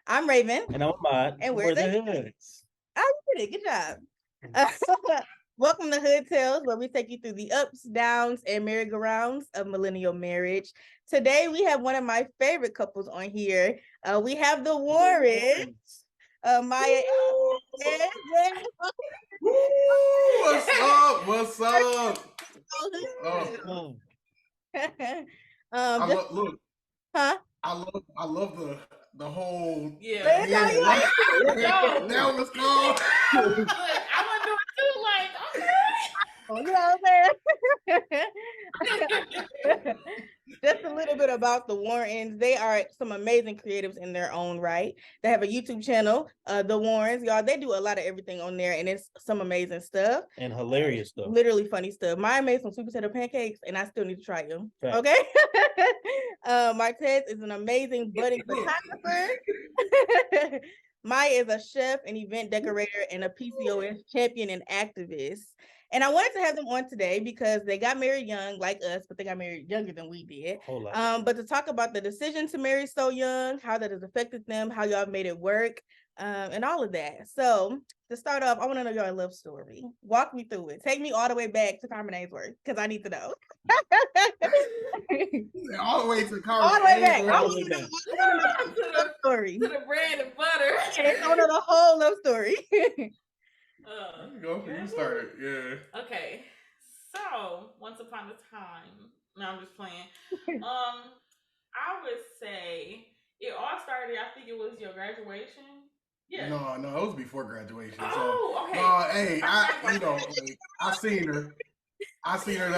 I'm Raven. And I'm Ahmaad. And we're We're the the Hoods. Oh, you did it. Good job. Welcome to Hood Tales, where we take you through the ups, downs, and merry-go-rounds of millennial marriage. Today, we have one of my favorite couples on here. We have the Warrens, My'a and Martez. What's up? What's up? Just, Look. huh? I love the whole Yeah. Now let's go. Look, I want to do it too. Like, okay. You know what I'm saying? Just a little bit about the Warrens. They are some amazing creatives in their own right. They have a YouTube channel, the Warrens, y'all. They do a lot of everything on there, and it's some amazing stuff And hilarious stuff. Literally funny stuff. Mine made some sweet potato pancakes, and I still need to try them. Fact. Okay. Martez is an amazing budding photographer. My'a is a chef, an event decorator, and a PCOS champion and activist. And I wanted to have them on today because they got married young, like us, but they got married younger than we did. But to talk about the decision to marry so young, how that has affected them, how y'all made it work, and all of that. So to start off, I want to know your love story. Walk me through it. Take me all the way back to Carmen Ainsworth because I need to know. All the way to Carmen. All the way back. To the bread and butter. Okay, so the whole love story. You started. Yeah. Okay. So once upon a time. No, I'm just playing. I would say it all started. I think it was your graduation. Yeah. No, it was before graduation. Oh, okay. Hey, I seen her.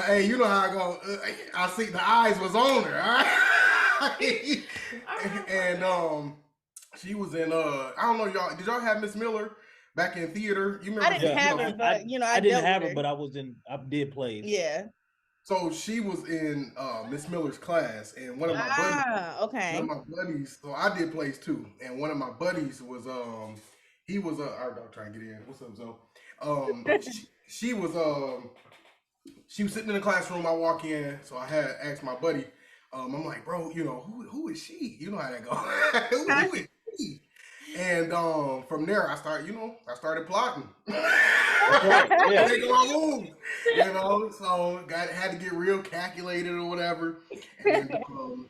Hey, you know how I go. I see the eyes was on her. All right? And she was in. I don't know, y'all. Did y'all have Miss Miller back in theater? You remember? I didn't have her, but I didn't have her, but I did play. Yeah. So she was in Miss Miller's class, and one of my buddies. So I did plays too, and one of my buddies was he was I'm trying to get in. What's up, Zoe? She was sitting in the classroom. I walk in, so I had asked my buddy. I'm like, bro, who is she? You know how that go. who is she? And from there, I started plotting. Take a long move, so had to get real calculated or whatever. And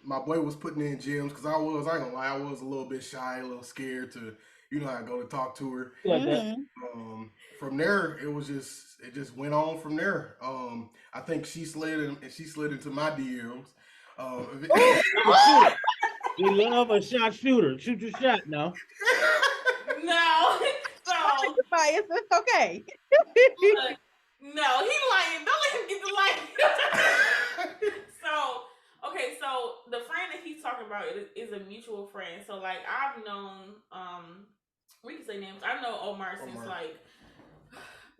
my boy was putting in gyms because I ain't gonna lie, I was a little bit shy, a little scared to, how I go to talk to her. From there, it just went on from there. I think she slid into my DMs. You love a shot shooter. Shoot your shot now. No. So it's okay. Look, no, he lying. Don't let him get the light. So the friend that he's talking about is a mutual friend. So like I've known we can say names. I've known Omar since like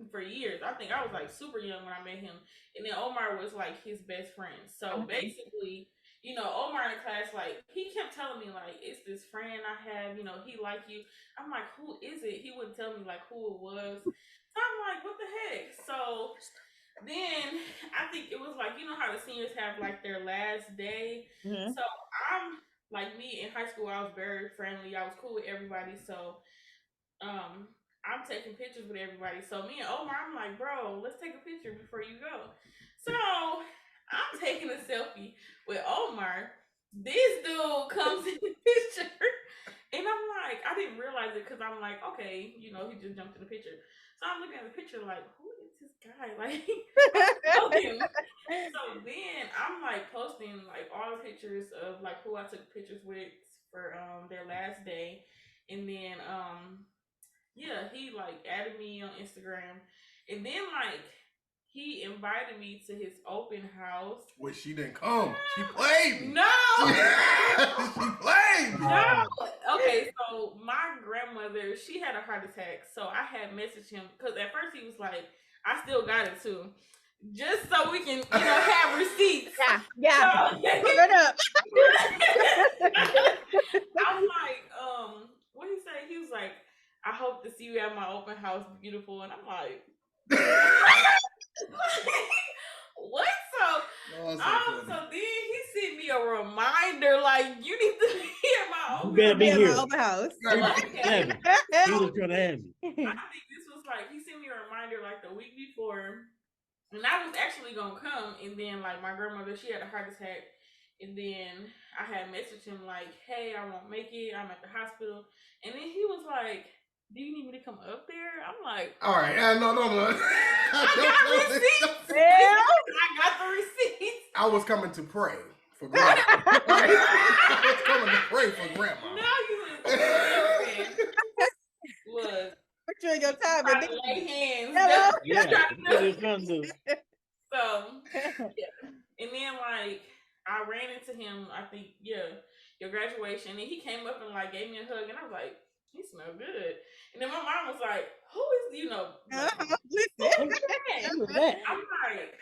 for years. I think I was like super young when I met him. And then Omar was like his best friend. So basically, Omar in class, like, he kept telling me, like, it's this friend I have, he like you. I'm like, who is it? He wouldn't tell me, like, who it was. So I'm like, what the heck? So then I think it was like, how the seniors have, like, their last day. Mm-hmm. So I'm, like, me in high school, I was very friendly. I was cool with everybody. So I'm taking pictures with everybody. So me and Omar, I'm like, bro, let's take a picture before you go. So I'm taking a selfie with Omar. This dude comes in the picture. And I'm like, I didn't realize it because I'm like, okay, he just jumped in the picture. So I'm looking at the picture like, who is this guy? Like, I know him. So then I'm like posting like all the pictures of like who I took pictures with for their last day. And then he like added me on Instagram. And then like he invited me to his open house. Which she didn't come. She played. No. She played. No. Okay, so my grandmother, she had a heart attack. So I had messaged him because at first he was like, I still got it too. Just so we can, have receipts. Yeah. So, put it up. I'm like, what did he say? He was like, I hope to see you at my open house, beautiful. And I'm like, what? So then he sent me a reminder like, you need to be at my my You open better house. be here. Open house. He was trying to have you. I think this was like he sent me a reminder like the week before, and I was actually gonna come, and then like my grandmother, she had a heart attack, and then I had messaged him like, "Hey, I won't make it. I'm at the hospital," and then he was like, "Do you need me to come up there?" I'm like, "All right, no." I got receipts. Yeah. I got the receipts. I was coming to pray for grandma. I was coming to pray for grandma. Now you was put you in your time and lay hands. Yeah. So yeah. And then like I ran into him, I think, your graduation, and he came up and like gave me a hug, and I was like, he smelled good. And then my mom was like, who is, listen. I'm like,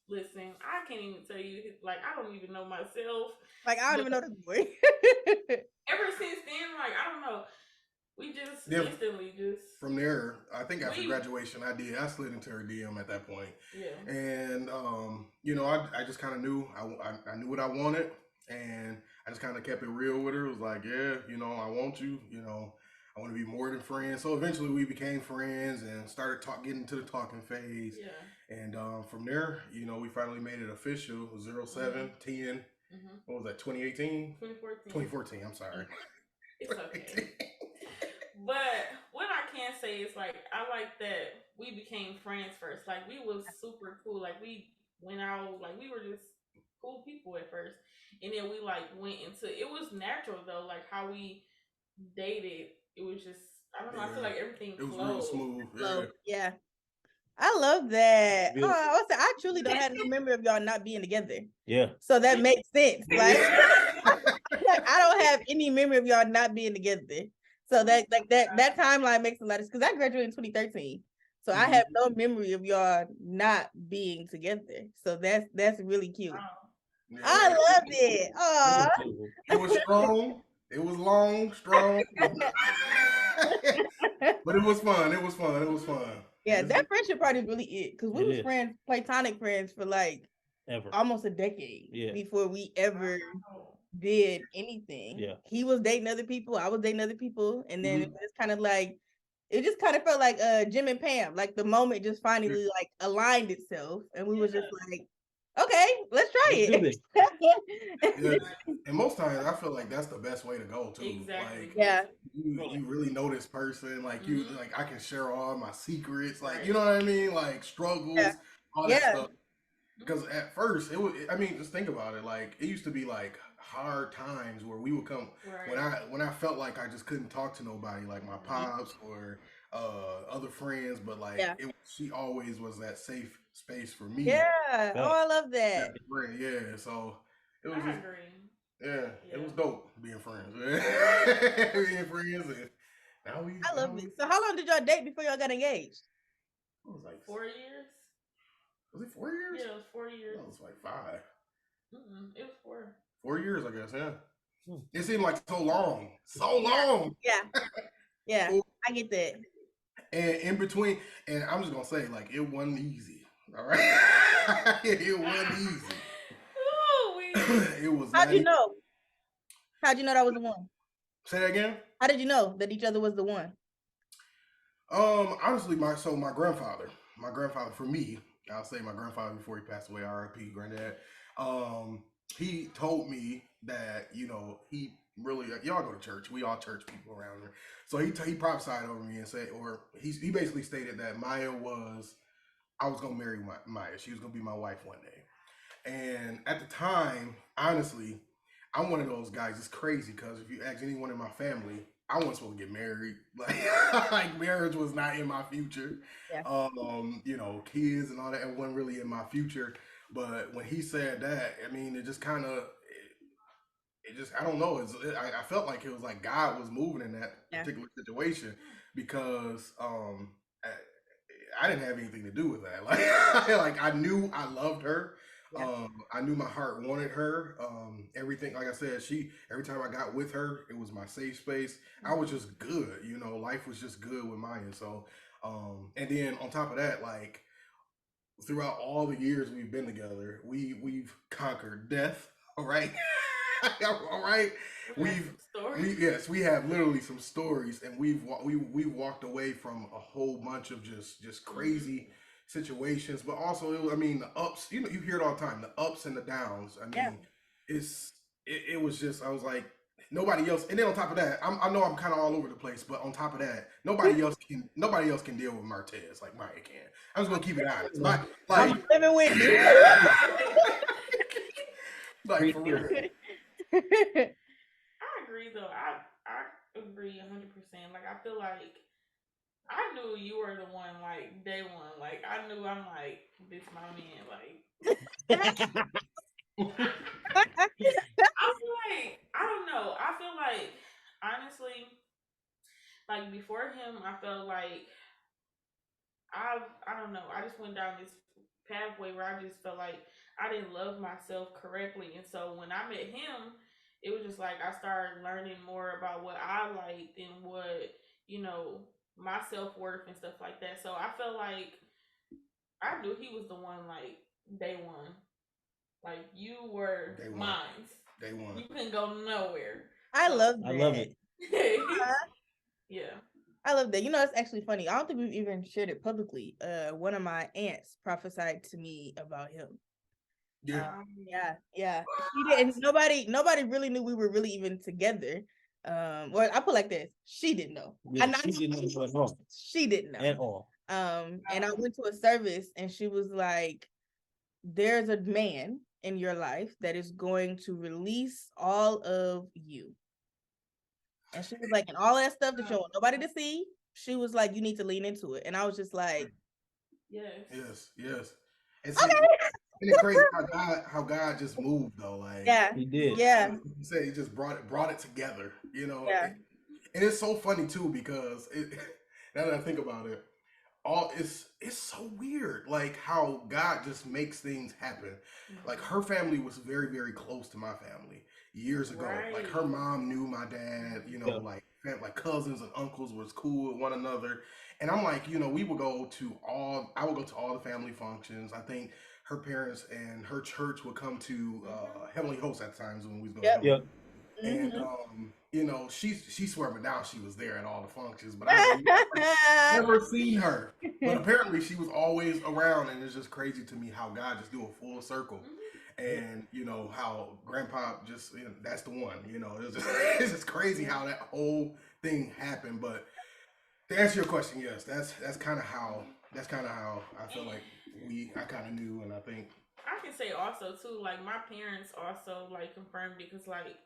listen, I can't even tell you, like, I don't even know myself. Like, I don't even know this boy. Ever since then, like, I don't know. We just instantly just from there. I think after graduation, I slid into her DM at that point. Yeah. And I just kind of knew I knew what I wanted, and I just kind of kept it real with her. It was like, yeah, I want you. I want to be more than friends. So eventually we became friends and started getting into the talking phase. Yeah. And from there, we finally made it official. 07, 10. What was that? 2018? 2014. I'm sorry. It's okay. But what I can say is like I like that we became friends first. Like we was super cool. Like we went out. Like we were just cool people at first, and then we like went into. It was natural though. Like how we dated. It was just I don't know. I feel like everything flowed. It was real smooth. Yeah. I love that. I truly don't have no memory of y'all not being together. Yeah. So that makes sense. Like, I don't have any memory of y'all not being together. So that timeline makes a lot of sense because I graduated in 2013. So I have no memory of y'all not being together. So that's really cute. Yeah. I loved it. Oh, it was strong. It was long, strong. But it was fun. Yeah, that friendship part is really it. Because we was friends, platonic friends for like almost a decade before we ever did anything. Yeah. He was dating other people, I was dating other people, and then it's kind of like it just kind of felt like Jim and Pam. Like the moment just finally like aligned itself, and we was just like, okay, let's try it. And most times I feel like that's the best way to go too. Exactly. Like, you really know this person. Like you like I can share all my secrets. Like you know what I mean? Like struggles, all that stuff. Because at first it was. I mean, just think about it. Like it used to be like hard times where we would come when I felt like I just couldn't talk to nobody, like my pops or other friends. But like she always was that safe space for me. Yeah. Oh, I love that. Yeah. So it was. I agree. Yeah, it was dope being friends. Being friends, and now I love it. So, how long did y'all date before y'all got engaged? It was like 4 years. Was it 4 years? Yeah, it was 4 years. It was like 5. It was 4. 4 years, I guess. Yeah. It seemed like so long. So long. Yeah. I get that. And in between, and I'm just gonna say, like, it wasn't easy. All right, it wasn't easy. It was. How'd you know? How'd you know that was the one? Say that again. How did you know that each other was the one? Honestly, my grandfather for me, I'll say my grandfather before he passed away, R.I.P. Granddad. He told me that he really y'all go to church. We all church people around here. So he prophesied over me and said, or he basically stated that I was gonna marry Maya. She was gonna be my wife one day. And at the time, honestly, I'm one of those guys. It's crazy because if you ask anyone in my family, I wasn't supposed to get married. Like marriage was not in my future. Yeah. Kids and all that, it wasn't really in my future. But when he said that, I mean, it just kind of, I don't know. I felt like it was like God was moving in that particular situation because I didn't have anything to do with that. Like I knew I loved her. Yeah. I knew my heart wanted her. Everything, like I said, every time I got with her, it was my safe space. I was just good, life was just good with Maya. So, and then on top of that, like throughout all the years we've been together, we've conquered death, right? All right, we have literally some stories, and we've walked away from a whole bunch of just crazy situations, but also I mean the ups. You know, you hear it all the time, the ups and the downs. I mean, it was just I was like nobody else, and then on top of that, I know I'm kind of all over the place, but on top of that, nobody else can deal with Martez like Maya can. I'm just gonna keep it honest. I'm living with me. Like for real. I agree though. I agree 100%. Like I feel like I knew you were the one like day one. Like I knew I'm like this my man. Like I feel like I don't know. I feel like honestly, like before him, I felt like I don't know. I just went down this pathway where I just felt like I didn't love myself correctly, and so when I met him, it was just like I started learning more about what I liked and what you know my self worth and stuff like that. So I felt like I knew he was the one like day one. Like you were mine. Day one. You couldn't go nowhere. I love I love it. Yeah. I love that. You know, it's actually funny. I don't think we've even shared it publicly. One of my aunts prophesied to me about him. Yeah. She didn't. Nobody really knew we were really even together. Well, I put like this: she didn't know. Yeah, she didn't know at all. She didn't know at all. And I went to a service, and she was like, "There's a man in your life that is going to release all of you." And she was like, and all that stuff that you want nobody to see. She was like, you need to lean into it. And I was just like, yes. And see, and it's crazy how God just moved though. Like he did. Yeah. You said he just brought it together, you know. Yeah. And it's so funny too because now that I think about it, it's so weird like how God just makes things happen. Like her family was very, very close to my family years ago. Like her mom knew my dad, you know, like cousins and uncles was cool with one another. And I'm like, you know, I would go to all the family functions. I think her parents and her church would come to Heavenly Host at times when we was going to And you know, she swore me down she was there at all the functions, but I never seen her. But apparently she was always around, and it's just crazy to me how God just do a full circle. And you know how Grandpa just that's the one. You know, it's just crazy how that whole thing happened. But to answer your question, yes, that's kind of how I feel like I kind of knew, and I think I can say also too, like my parents also like confirmed because like.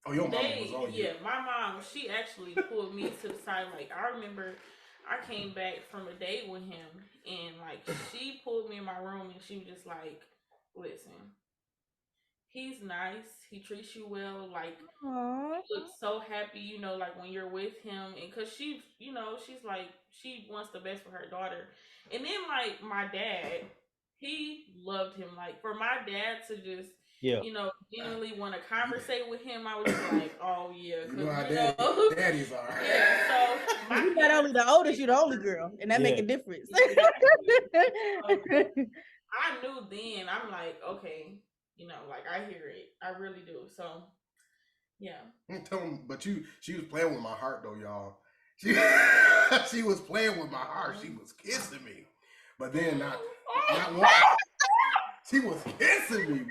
Oh, your mom was on you. Yeah, my mom, she actually pulled me to the side. Like, I remember I came back from a date with him, and, like, she pulled me in my room, and she was just like, listen, he's nice. He treats you well. Like, you look so happy, you know, like, when you're with him. And because she, you know, she's like, she wants the best for her daughter. And then, like, my dad, he loved him. Like, for my dad to just you know, genuinely want to conversate with him, I was just like, oh yeah, you know how daddies are. Yeah, so you're not only the oldest, you're the only girl, and that make a difference. I knew then. I'm like, okay, you know, like I hear it, I really do. So, yeah. But she was playing with my heart though, y'all. She was playing with my heart. She was kissing me, but then not one. She was kissing me,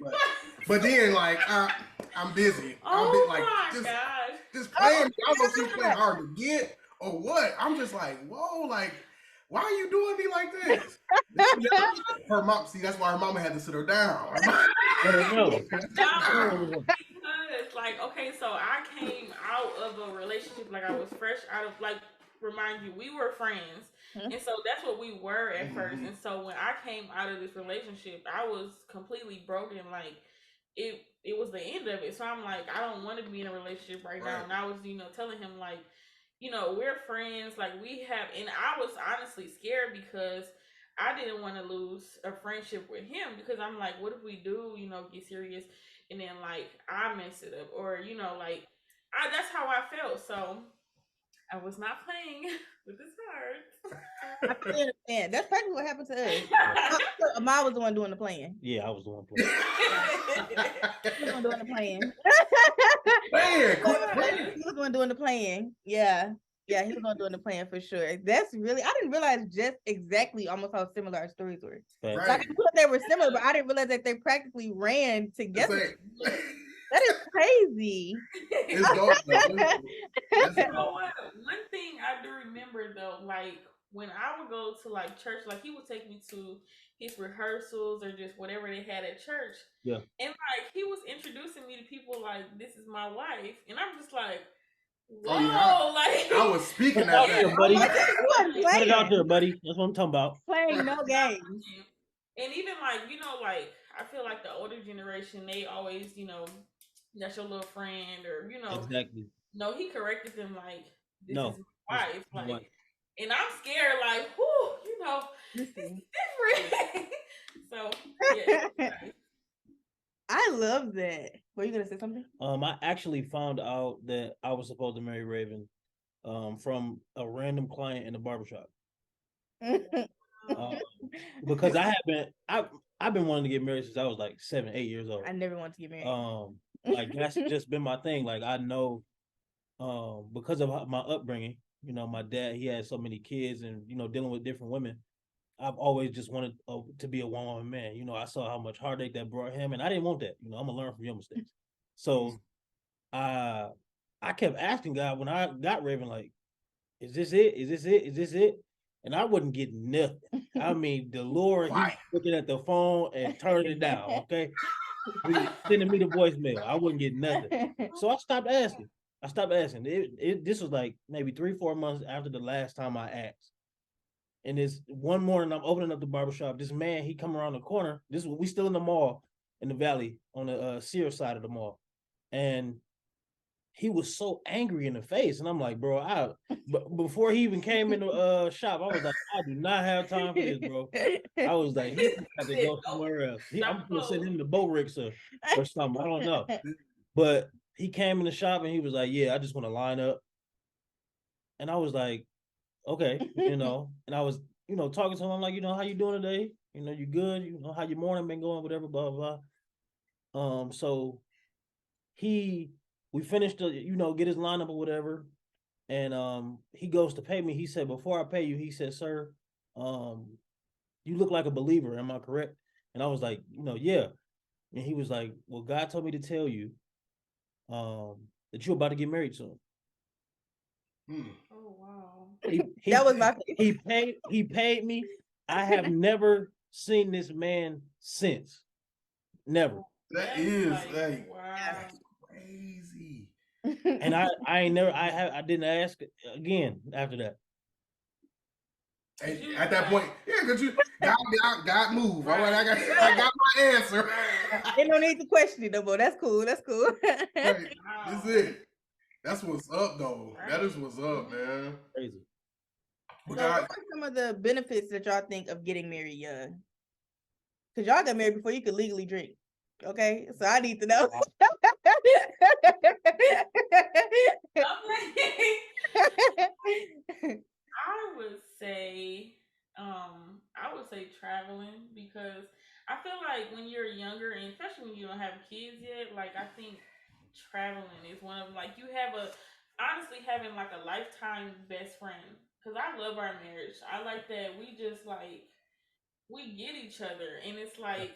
but then like I'm busy. Oh like my gosh. Just playing. I don't know if she's playing hard to get or what. I'm just like, whoa, like why are you doing me like this? Her mom, see, that's why her mama had to sit her down. Because like, okay, so I came out of a relationship like I was fresh out of like. Remind you, we were friends, and so that's what we were at first. And so when I came out of this relationship, I was completely broken. Like it was the end of it. So I'm like, I don't want to be in a relationship right now. And I was, you know, telling him like, you know, we're friends. Like we have, and I was honestly scared because I didn't want to lose a friendship with him because I'm like, what if we do, you know, get serious, and then like I mess it up, or you know, like that's how I felt. So I was not playing with his cards. I fully understand. That's practically what happened to us. Ahmaad was the one doing the playing. Yeah, I was the one playing. He was the one doing the playing. He was the one doing the playing. Yeah. Yeah, he was the one doing the playing for sure. That's really, I didn't realize just exactly almost how similar our stories were. Right. Like, I knew that they were similar, but I didn't realize that they practically ran together. That is crazy. It's dope, though. You know what? One thing I do remember though, like when I would go to like church, like he would take me to his rehearsals or just whatever they had at church. Yeah. And like he was introducing me to people like, this is my wife. And I'm just like, whoa, like I was speaking out there, buddy. Put it out there, buddy. That's what I'm talking about. Playing no games. And even like, you know, like I feel like the older generation, they always, you know, that's your little friend, or you know, exactly. No, he corrected them like, this no, is my wife, like, and I'm scared, like, whoo, you know, it's different. So yeah. I love that. Were you gonna say something? I actually found out that I was supposed to marry Raven, from a random client in the barbershop. Because I've been wanting to get married since I was like 7, 8 years old. I never wanted to get married. Like that's just been my thing. Like I know, because of my upbringing, you know, my dad, he had so many kids, and you know, dealing with different women. I've always just wanted to be a one-woman man. You know, I saw how much heartache that brought him, and I didn't want that. You know, I'm gonna learn from your mistakes. So, I kept asking God when I got Raven, like, is this it? Is this it? Is this it? And I wouldn't get nothing. I mean, the Lord, he looking at the phone and turning it down, okay? Sending me the voicemail. I wouldn't get nothing. So I stopped asking. This was like maybe 3-4 months after the last time I asked. And this one morning, I'm opening up the barbershop. This man, he come around the corner. We still in the mall in the valley on the Sears side of the mall. And he was so angry in the face, and I'm like, bro, but before he even came in the shop, I was like, I do not have time for this, bro. I was like, he has to go somewhere else. I'm gonna send him to Bo Ricks or something. I don't know. But he came in the shop and he was like, yeah, I just want to line up. And I was like, okay, you know. And I was, you know, talking to him. I'm like, you know, how you doing today? You know, you good? You know, how your morning been going? Whatever, blah blah. So we finished the, you know, get his lineup or whatever. And he goes to pay me. He said, before I pay you, he said, sir, you look like a believer. Am I correct? And I was like, you know, yeah. And he was like, well, God told me to tell you that you're about to get married soon. Oh wow. That was my he paid me. I have never seen this man since. Never. That is like wow. Crazy. And I didn't ask again after that. And at that point, yeah, because you God move. All right, I got my answer. Ain't no need to question it no more. That's cool. That's cool. Right. That's it. That's what's up, though. That is what's up, man. Crazy. So what are some of the benefits that y'all think of getting married young? Because y'all got married before you could legally drink. Okay, so I need to know. I would say traveling, because I feel like when you're younger, and especially when you don't have kids yet, like I think traveling is one of, like, you have honestly having like a lifetime best friend. Because I love our marriage. I like that we just like, we get each other, and it's like,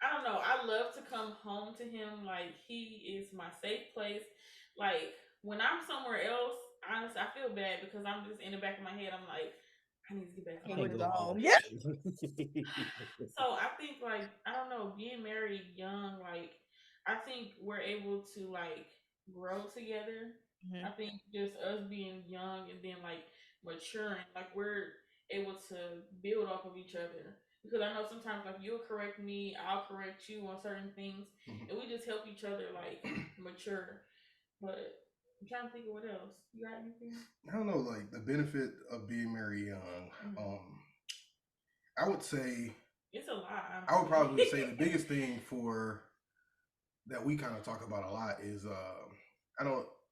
I don't know. I love to come home to him. Like, he is my safe place. Like, when I'm somewhere else, honestly, I feel bad because I'm just in the back of my head. I'm like, I need to get back home. Yeah. So I think, like, I don't know, being married young, like, I think we're able to like grow together. I think just us being young and then like maturing, like we're able to build off of each other. Because I know sometimes like you'll correct me, I'll correct you on certain things, and we just help each other like mature. But I'm trying to think of what else. You got anything? I don't know, like the benefit of being married young. I would say it's a lot. Honestly. I would probably say the biggest thing that we kind of talk about a lot is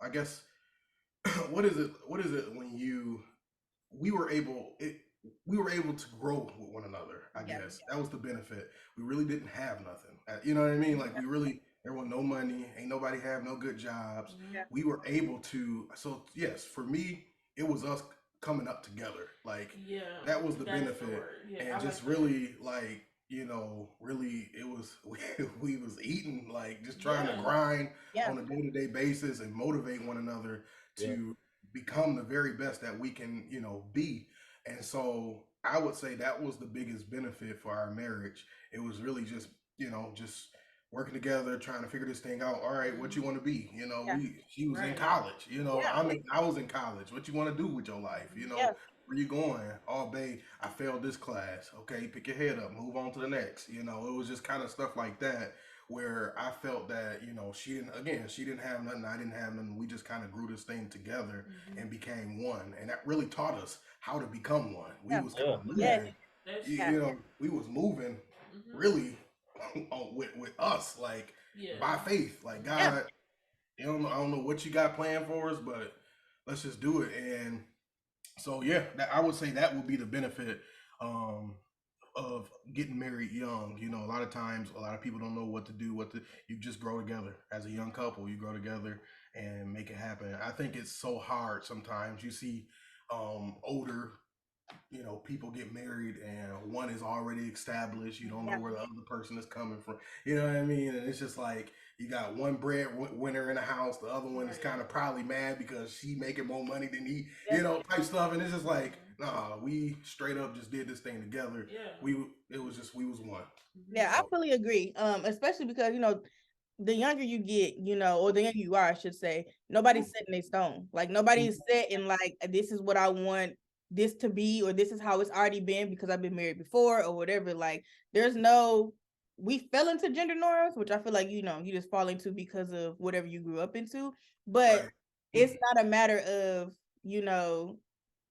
I guess what is it when we were able to grow with one another. I guess that was the benefit. We really didn't have nothing. You know what I mean? Like there was no money. Ain't nobody have no good jobs. Yeah. We were able to. So yes, for me, it was us coming up together. Like that was the benefit, and just really like really it was we was eating like just trying to grind on a day-to-day basis and motivate one another to become the very best that we can be. And so I would say that was the biggest benefit for our marriage. It was really just just working together, trying to figure this thing out. All right, what you want to be? She was in college. I was in college. What you want to do with your life? Where you going? Oh, babe, I failed this class. Okay, pick your head up, move on to the next. It was just kind of stuff like that where I felt that, she didn't have nothing, I didn't have nothing. We just kind of grew this thing together and became one. And that really taught us how to become one. We was kind of moving, we was moving really with us, like by faith, like God, I don't know what you got planned for us, but let's just do it. And so I would say that would be the benefit of getting married young. A lot of times a lot of people don't know what to do, you just grow together as a young couple. You grow together and make it happen. I think it's so hard sometimes. You see older people get married and one is already established. You don't know where the other person is coming from. You know what I mean? And it's just like you got one breadwinner in the house. The other one is kind of probably mad because she making more money than he, type stuff. And it's just like, nah, we straight up just did this thing together. We was one. Yeah, I fully agree. Especially because the younger you get, or the younger you are, I should say, nobody's set in a stone. Like nobody's set in like this is what I want this to be, or this is how it's already been because I've been married before or whatever. Like we fell into gender norms, which I feel like you just fall into because of whatever you grew up into. But it's not a matter of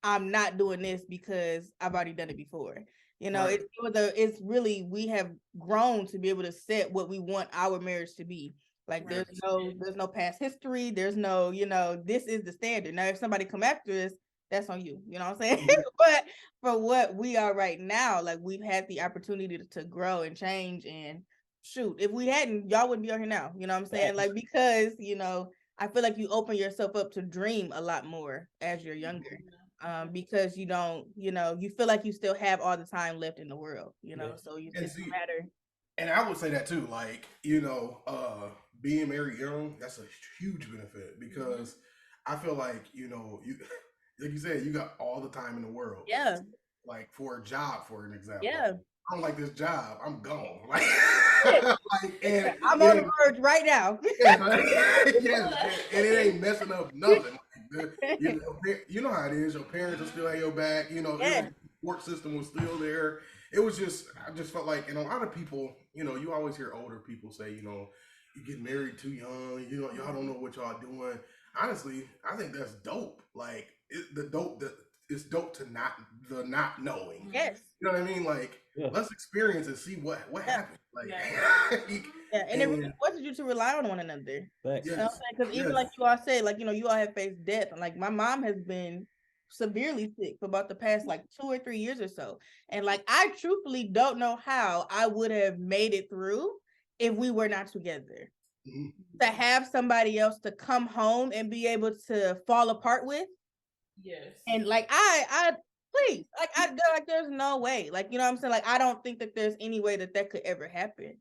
I'm not doing this because I've already done it before. It's really, we have grown to be able to set what we want our marriage to be. Like there's no past history. There's no, this is the standard. Now, if somebody come after us, that's on you. You know what I'm saying? But for what we are right now, like we've had the opportunity to grow and change. And shoot, if we hadn't, y'all wouldn't be on here now. You know what I'm saying? Like because I feel like you open yourself up to dream a lot more as you're younger. Because you don't, you feel like you still have all the time left in the world, so it's no matter. And I would say that too, like, being married young, that's a huge benefit because I feel like, like you said, you got all the time in the world. Yeah. Like for a job, for an example. Yeah. I don't like this job. I'm gone. Like, I'm on the verge right now. And it ain't messing up nothing. You know how it is. Your parents will still have your back. The support system was still there. It was just, I just felt like, and a lot of people, you always hear older people say, you get married too young. Y'all don't know what y'all doing. Honestly, I think that's dope. Like it's dope to not knowing. Yes. You know what I mean? Like let's experience and see what happened. Like and it really forces you to rely on one another. Because even like you all said, like you all have faced death. And like my mom has been severely sick for about the past like 2 or 3 years or so. And like I truthfully don't know how I would have made it through if we were not together. To have somebody else to come home and be able to fall apart with. Yes. And like I please, like there's no way. Like, you know what I'm saying? Like I don't think that there's any way that could ever happen.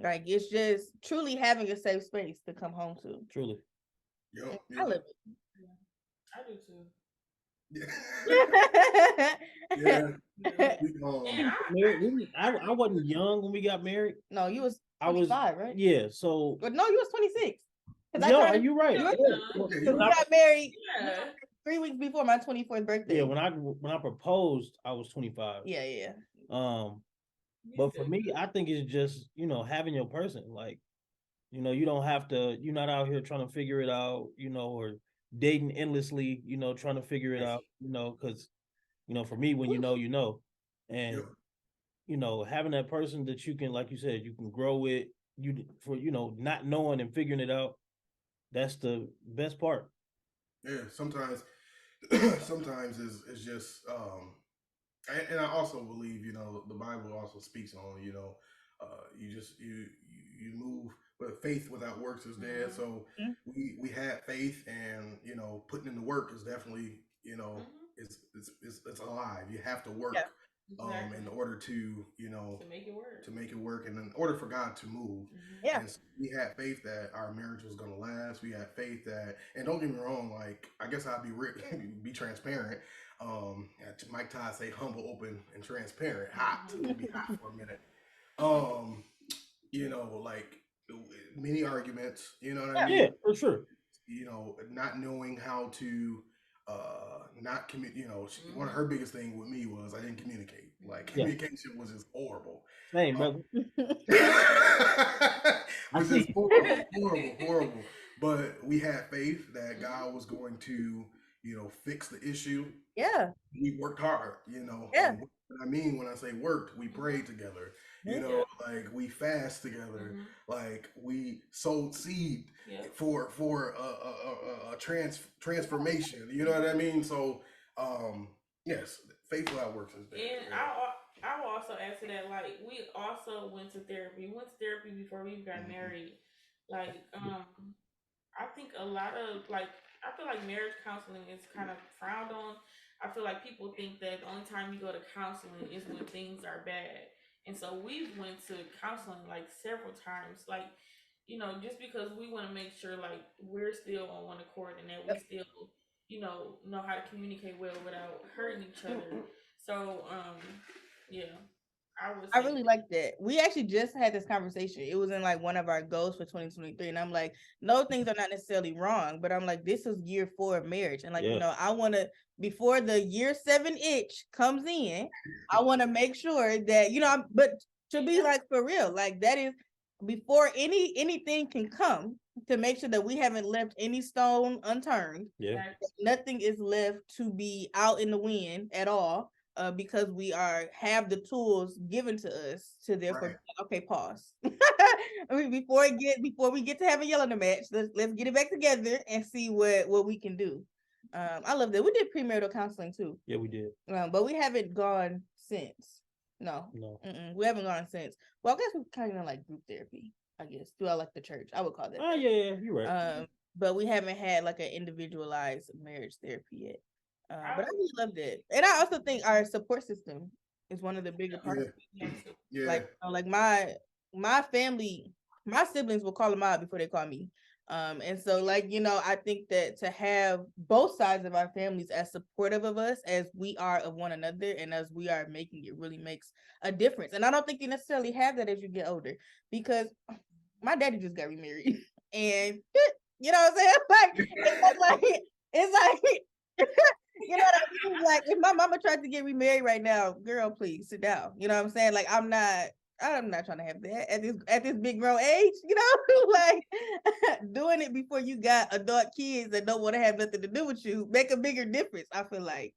Like it's just truly having a safe space to come home to. Truly. I love it. Yeah. I do too. I wasn't young when we got married. No, you was 25, right? Yeah, so but no, you was 26. Are you right? We got married 3 weeks before my 24th birthday. Yeah, when I proposed, I was 25. Yeah. But for me, I think it's just having your person. Like, you don't have to. You're not out here trying to figure it out. Or dating endlessly. Trying to figure it out. Because for me, when you know, and having that person that you can, like you said, you can grow with. For not knowing and figuring it out. That's the best part. Yeah, sometimes sometimes it's just and I also believe, the Bible also speaks on, you just you move with faith without works is dead. So Mhm. we had faith, and putting in the work is definitely, it's alive. You have to Yeah. work Exactly. in order to to make it work, and in order for God to move. Yeah. And so we had faith that our marriage was going to last. We had faith that, and don't get me wrong, like, I guess I'll be be transparent. Mike Todd say humble, open, and transparent. Hot. We'll be hot for a minute. Um, like, many arguments. You know what I Yeah, mean? for sure. Not knowing how to not commit. One of her biggest thing with me was I didn't communicate. Like, communication was just horrible. Same, brother. I Was just see. horrible. But we had faith that God was going to, fix the issue. Yeah. We worked hard, Yeah. and what I mean when I say worked, we prayed together, like we fast together, like we sowed seed for a transformation. You know what I mean? So, yes, faith without works is dead. And I will also add to that, like, we also went to therapy. We went to therapy before we got married. Like, I think a lot of, like, I feel like marriage counseling is kind of frowned on. I feel like people think that the only time you go to counseling is when things are bad. And so we've went to counseling like several times, like, just because we want to make sure like we're still on one accord and that we still, know how to communicate well without hurting each other. So, yeah, I would I say really like that. We actually just had this conversation. It was in like one of our goals for 2023. And I'm like, no, things are not necessarily wrong, but I'm like, this is year 4 of marriage. And like, I want to, before the year 7 itch comes in, I want to make sure that, but to be like for real, like that is before anything can come, to make sure that we haven't left any stone unturned. Yeah. Nothing is left to be out in the wind at all. Because we have the tools given to us to therefore okay, pause. I mean, before we get to have a yelling match, let's get it back together and see what we can do. I love that. We did premarital counseling too. Yeah, we did. But we haven't gone since. No. We haven't gone since. Well, I guess we kind of like group therapy, I guess, throughout like the church. I would call that. Oh, yeah, you're right. But we haven't had like an individualized marriage therapy yet. But I really loved it, and I also think our support system is one of the bigger parts. Yeah. Like my family, my siblings will call them out before they call me. And so like, I think that to have both sides of our families as supportive of us as we are of one another and as we are making it really makes a difference. And I don't think you necessarily have that as you get older, because my daddy just got remarried, and you know what I'm saying? It's like like if my mama tried to get remarried right now, girl, please sit down. You know what I'm saying? Like I'm not trying to have that at this big grown age, like doing it before you got adult kids that don't want to have nothing to do with you make a bigger difference, I feel like.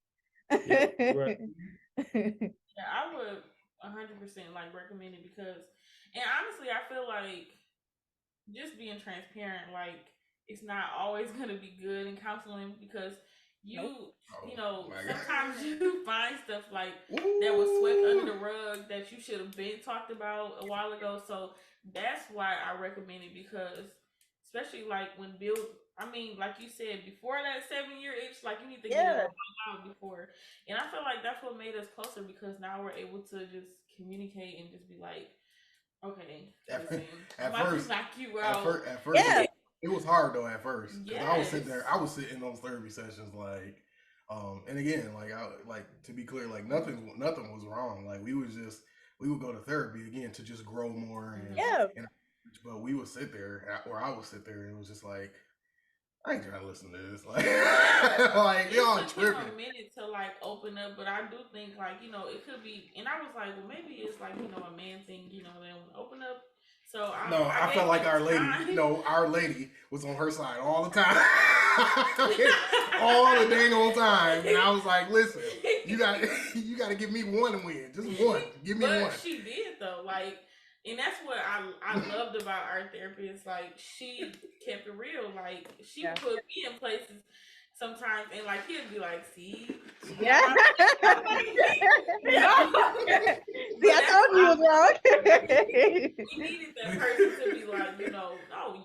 Yeah, right. Yeah, I would 100% like recommend it because, and honestly, I feel like just being transparent, like it's not always gonna be good in counseling because sometimes you find stuff like that was swept under the rug that you should have been talked about a while ago. So that's why I recommend it, because especially like when like you said, before that 7-year itch, like you need to get it all out before. And I feel like that's what made us closer, because now we're able to just communicate and just be like, okay, listen, at first, it was hard though at first, because I was sitting in those therapy sessions like, and again, to be clear, like nothing was wrong. Like we would go to therapy again to just grow more, and but we would sit there, or I would sit there, and it was just like, I ain't trying to listen to this. Like, y'all tripping. It took a minute to like open up, but I do think like it could be, and I was like, well, maybe it's like a man thing, they want to open up. So I felt like Our Lady was on her side all the time, all the dang old time, and I was like, listen, you got to give me one win, just one, give me one. But she did though, like. And that's what I loved about our therapist. Like, she kept it real. Like, she put me in places sometimes, and like he'll be like, "See, yeah." See, I that's told you why was wrong. we needed that person to be like, no,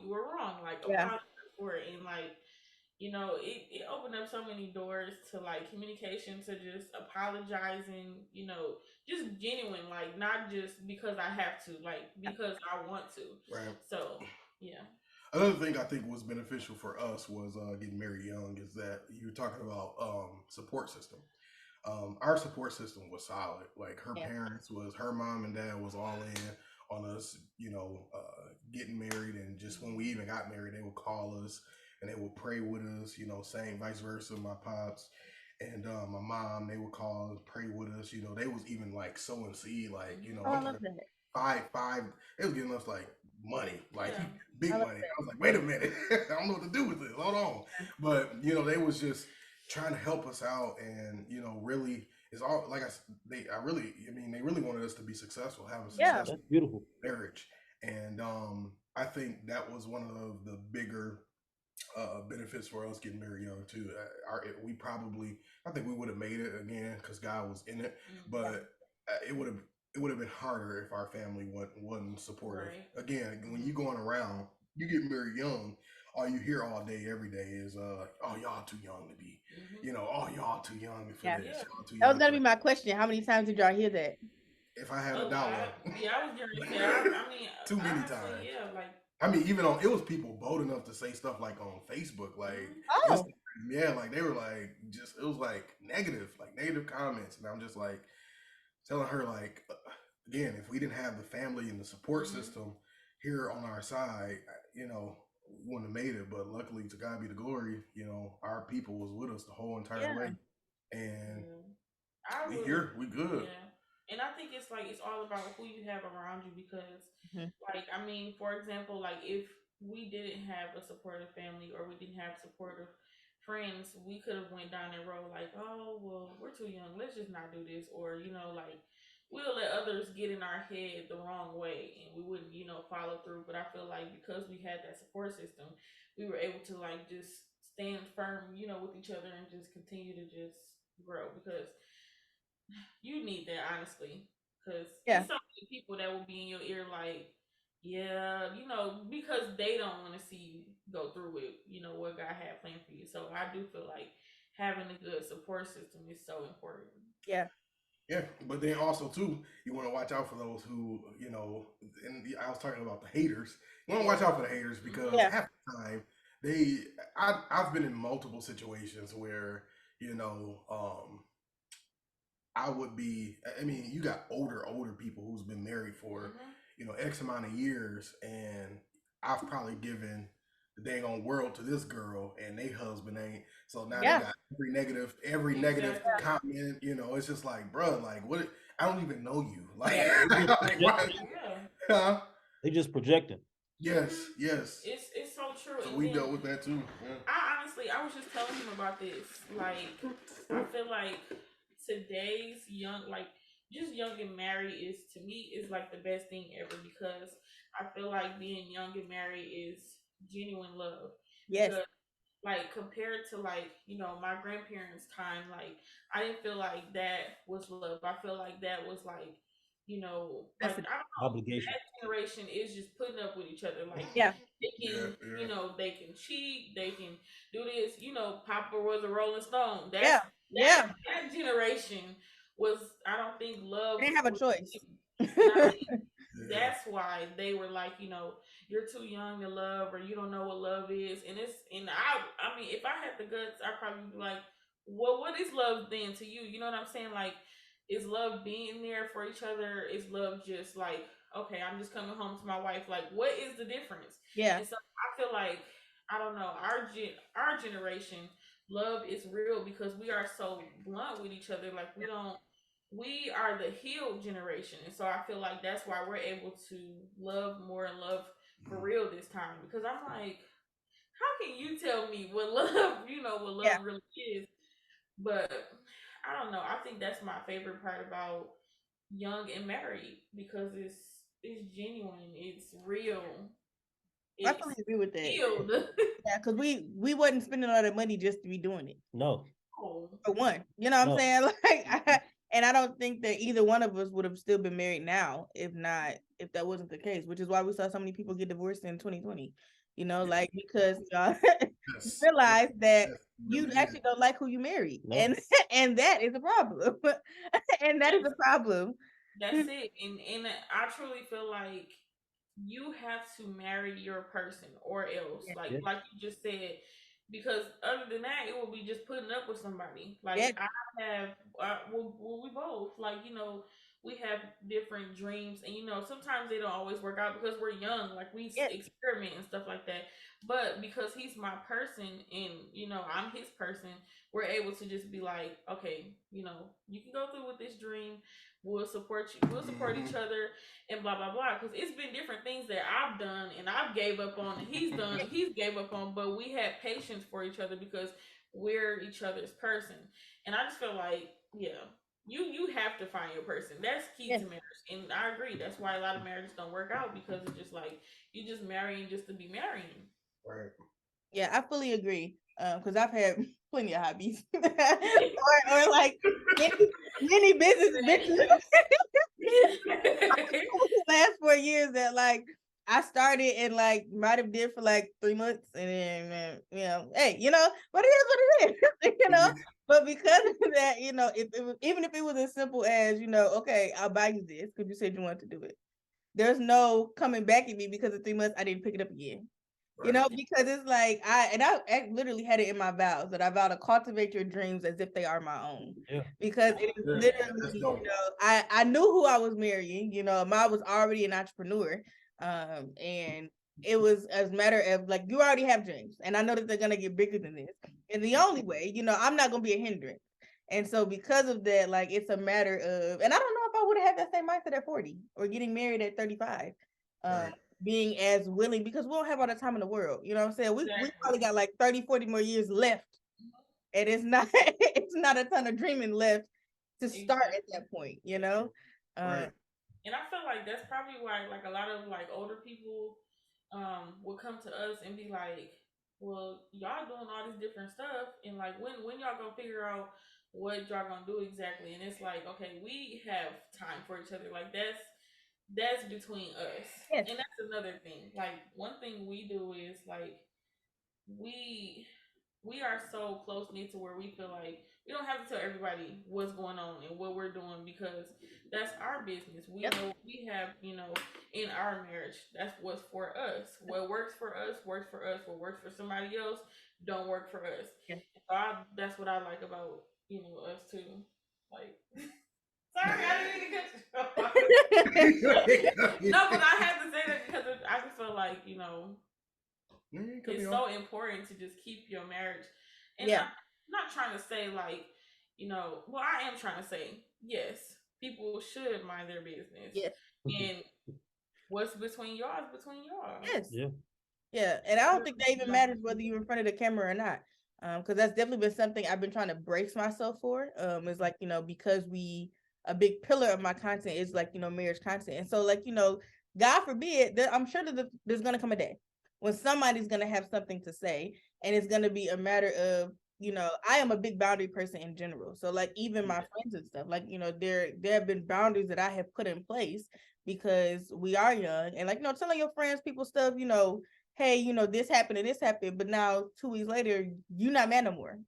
you were wrong. Like Yeah. apologize for it, and like it opened up so many doors to like communication, to just apologizing, just genuine, like not just because I have to, like because I want to. Right. So yeah. Another thing I think was beneficial for us was getting married young is that you were talking about support system. Our support system was solid. Like her Yeah. parents was her mom and dad was all in on us, getting married, and just when we even got married, they would call us and they would pray with us. Same vice versa. My pops and my mom, they would call and pray with us. They was even like sowing seed, like Oh, I I'm love talking that. five. They was giving us like money, like Yeah. big I love money. I was like, wait a minute, I don't know what to do with this. Hold on, but they was just trying to help us out, and really, it's all like they really wanted us to be successful, have a Yeah. successful That's beautiful. marriage, and I think that was one of the bigger benefits for us getting married young too. We probably, I think we would have made it again because God was in it, but it would have been harder if our family wasn't supportive. Right. Again, when you going around, you get married young, all you hear all day, every day is, "Oh, y'all too young to be," "Oh, y'all too young for Yeah. this, y'all too That was young gonna for be that." my question. How many times did y'all hear that? If I had A a dollar, lot. Yeah, I was gonna say. I mean, too many honestly, times. yeah, like. I mean, even it was people bold enough to say stuff like on Facebook, like, Oh, yeah, like they were like, it was like negative comments. And I'm just like telling her, like, again, if we didn't have the family and the support system here on our side, we wouldn't have made it. But luckily, to God be the glory, our people was with us the whole entire way. And we here, we good. Yeah. And I think it's like it's all about who you have around you, because Mhm. like I mean, for example, like if we didn't have a supportive family or we didn't have supportive friends, we could have went down that road like, oh well, we're too young, let's just not do this, or like we'll let others get in our head the wrong way and we wouldn't, follow through. But I feel like because we had that support system, we were able to like just stand firm, with each other and just continue to just grow, because you need that, honestly, because Yeah. it's so many people that will be in your ear like, yeah, because they don't want to see you go through with, what God had planned for you. So I do feel like having a good support system is so important. Yeah. Yeah, but then also too, you want to watch out for those who, and I was talking about the haters. You want to watch out for the haters because Yeah. half the time I've been in multiple situations where, you know, um, I would be. I mean, you got older people who's been married for, X amount of years, and I've probably given the dang on world to this girl, and they husband ain't. So now they Yeah. got every negative Exactly. comment. It's just like, bro, like what? I don't even know you. Like, They like why? Yeah. Huh? They just projecting. Yes, yes. It's so true. So And we then dealt with that too. Yeah. I was just telling him about this. Like, I feel like today's young, like, just young and married is, to me, is like the best thing ever, because I feel like being young and married is genuine love. Yes. Because like compared to like my grandparents' time, like I didn't feel like that was love. I feel like that was like like That's it. I don't know, Obligation. that generation is just putting up with each other. Like Yeah. they Yeah, can yeah. they can cheat, they can do this. Papa was a Rolling Stone. Yeah. Yeah. That generation was, I don't think love They didn't have a was, choice. and I think Yeah. that's why they were like, you're too young to love, or you don't know what love is. And I mean, if I had the guts, I'd probably be like, well, what is love then to you? You know what I'm saying? Like, is love being there for each other? Is love just like, okay, I'm just coming home to my wife? Like, what is the difference? Yeah. And so I feel like, I don't know, our generation, love is real because we are so blunt with each other. Like, we are the healed generation, and so I feel like that's why we're able to love more and love for real this time, because I'm like, how can you tell me what love what Yeah. love really is? But I don't know, I think that's my favorite part about young and married, because it's genuine, it's real. I fully agree with that. healed. Yeah, because we wasn't spending all that money just to be doing it. No. For one, you know what I'm saying? Like, and I don't think that either one of us would have still been married now if that wasn't the case. Which is why we saw so many people get divorced in 2020. You know, like because y'all realize that you actually don't like who you married, and that is a problem, and that is a problem. That's it, and I truly feel like you have to marry your person or else, like you just said, because other than that, it will be just putting up with somebody. Like I have, well, we both, like, you know, we have different dreams, and you know, sometimes they don't always work out because we're young, like we experiment and stuff like that. But because he's my person and you know I'm his person, we're able to just be like, okay, you know, you can go through with this dream. We'll support you. We'll support each other, and blah blah blah. Because it's been different things that I've done and I've gave up on, and he's done and he's gave up on. But we had patience for each other because we're each other's person. And I just feel like, yeah, you have to find your person. That's key to marriage. And I agree. That's why a lot of marriages don't work out, because it's just like you just marrying just to be marrying. Right. Yeah, I fully agree. Because I've had plenty of hobbies, or like many business last 4 years that like I started and like might have did for like 3 months, and then you know, hey, you know, but it is what it is, you know. But because of that, you know, if it was, even if it was as simple as, you know, okay, I'll buy you this because you said you wanted to do it. There's no coming back at me because of 3 months I didn't pick it up again. Right. You know, because it's like I literally had it in my vows that I vow to cultivate your dreams as if they are my own. Yeah. Because it is literally, you know, I knew who I was marrying. You know, I was already an entrepreneur, and it was a matter of like, you already have dreams, and I know that they're gonna get bigger than this. And the only way, you know, I'm not gonna be a hindrance. And so because of that, like it's a matter of, and I don't know if I would have had that same mindset at 40 or getting married at 35. Right. Being as willing, because we don't have all the time in the world, you know what I'm saying? We probably got like 30, 40 more years left, and it's not a ton of dreaming left to start at that point, you know. Right. And I feel like that's probably why like a lot of like older people will come to us and be like, well, y'all doing all this different stuff, and like when y'all gonna figure out what y'all gonna do exactly? And it's like, okay, we have time for each other. Like that's between us. Yes. And that's another thing. Like one thing we do is like we are so close knit to where we feel like we don't have to tell everybody what's going on and what we're doing, because that's our business. We know we have, you know, in our marriage, that's what's for us. What works for us works for us. What works for somebody else don't work for us. Yeah. So that's what I like about, you know, us too. Like sorry, I didn't mean to cut you off. No, but I had to say that because I just feel like, you know, it's so important to just keep your marriage. And I'm not trying to say like, you know, well, I am trying to say, yes, people should mind their business. Yes. And what's between y'all is between y'all. Yes. Yeah. Yeah. And I don't think that even matters whether you're in front of the camera or not. Because that's definitely been something I've been trying to brace myself for. It's like, you know, because a big pillar of my content is like, you know, marriage content. And so like, you know, God forbid, I'm sure that there's going to come a day when somebody's going to have something to say, and it's going to be a matter of, you know, I am a big boundary person in general. So like even my friends and stuff, like, you know, there have been boundaries that I have put in place because we are young, and like, you know, telling your friends, people stuff, you know, hey, you know, this happened and this happened, but now 2 weeks later, you're not mad no more.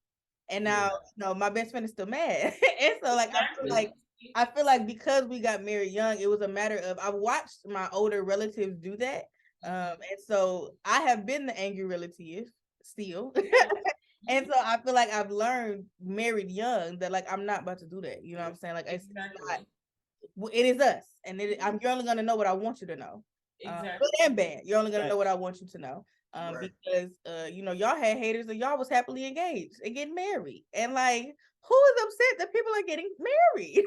And now, you know, my best friend is still mad. And so like, I feel like because we got married young, it was a matter of, I watched my older relatives do that. And so I have been the angry relative still. And so I feel like I've learned married young that like, I'm not about to do that. You know what I'm saying? Like it's not, it is us. And you're only going to know what I want you to know. Exactly. Good and bad. You're only going to know what I want you to know. Because, you know, y'all had haters and y'all was happily engaged and getting married. And like, who is upset that people are getting married?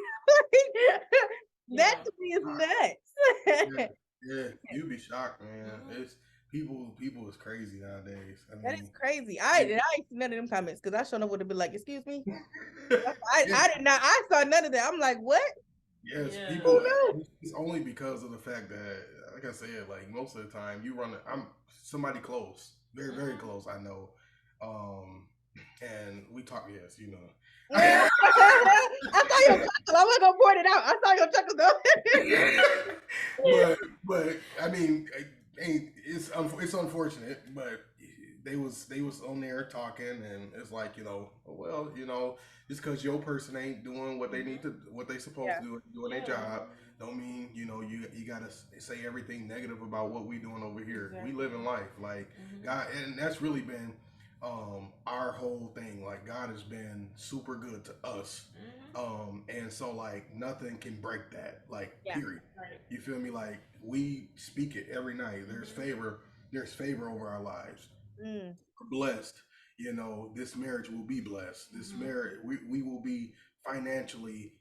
That to me is nuts. Yeah, you'd be shocked, man. It's people is crazy nowadays. I mean, that is crazy. I ain't seen none of them comments because I sure would have been like, excuse me. I did not. I saw none of that. I'm like, what? Yes, people. It's only because of the fact that like I said, like most of the time you run. I'm somebody close, very very close. I know, and we talk. Yes, you know. I saw your chuckle. I wasn't gonna point it out. I saw your chuckle though. but I mean, it's unfortunate, but they was on there talking, and it's like, you know, well, you know, just because your person ain't doing what they need to, what they supposed to do, doing their job, don't mean, you know, you gotta say everything negative about what we doing over here. Exactly. We live in life, like God, and that's really been our whole thing. Like God has been super good to us, and so like nothing can break that. Like period. Right. You feel me? Like we speak it every night. There's favor. There's favor over our lives. We're blessed. You know, this marriage will be blessed. This marriage, we will be financially